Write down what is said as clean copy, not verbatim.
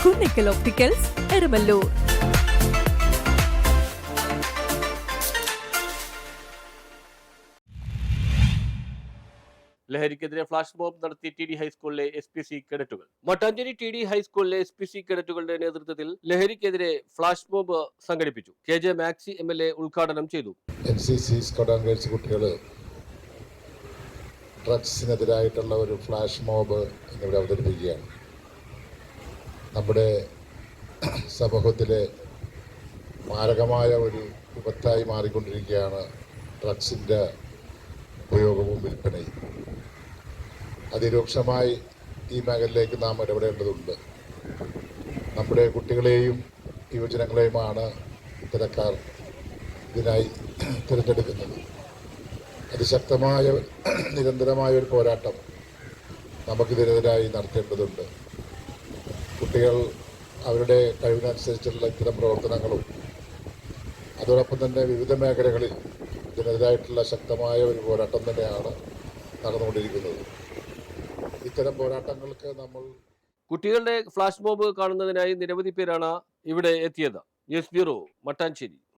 Kunnickal opticals, Eramallur. ലഹരിക്കെതിരെ flash mob നടത്തി T D ഹൈസ്കൂളിലെ SPC കേഡറ്റുകൾ. മട്ടാഞ്ചേരി TD ഹൈസ്കൂളിലെ SPC കേഡറ്റുകളുടെ നേതൃത്വത്തിൽ ലഹരിക്കെതിരെ ഫ്ലാഷ് മോബ് സംഘടിപ്പിച്ചു. KJ മാക്സി MLA ഉദ്ഘാടനം ചെയ്തു. NCC സ്കൗട്ട് ആൻഡ് ഗൈഡ്സ് കുട്ടികൾ ഡ്രഗ്സിനെതിരായിട്ടുള്ള ഒരു ഫ്ലാഷ് മോബ് എന്നിവിടെ അവതരിപ്പിക്കുകയാണ്. നമ്മുടെ സമൂഹത്തിലെ മാരകമായ ഒരു വിപത്തായി മാറിക്കൊണ്ടിരിക്കുകയാണ് ഡ്രഗ്സിൻ്റെ ഉപയോഗവും വിൽപ്പനയും. അതിരൂക്ഷമായി ഈ മേഖലയിലേക്ക് നാം ഇടപെടേണ്ടതുണ്ട്. നമ്മുടെ കുട്ടികളെയും യുവജനങ്ങളെയുമാണ് ഇത്തരക്കാർ ഇതിനായി തിരഞ്ഞെടുക്കുന്നത്. അതിശക്തമായ നിരന്തരമായ ഒരു പോരാട്ടം നമുക്കിതിനെതിരായി നടത്തേണ്ടതുണ്ട്. കുട്ടികൾ അവരുടെ കഴിവിനനുസരിച്ചുള്ള ഇത്തരം പ്രവർത്തനങ്ങളും അതോടൊപ്പം തന്നെ വിവിധ മേഖലകളിൽ ഇതിനെതിരായിട്ടുള്ള ശക്തമായ ഒരു പോരാട്ടം തന്നെയാണ് നടന്നുകൊണ്ടിരിക്കുന്നത്. ഇത്തരം പോരാട്ടങ്ങൾക്ക് നമ്മൾ കുട്ടികളുടെ ഫ്ലാഷ് മോബ് കാണുന്നതിനായി നിരവധി പേരാണ് ഇവിടെ എത്തിയത്. News bureau, Mattancherry.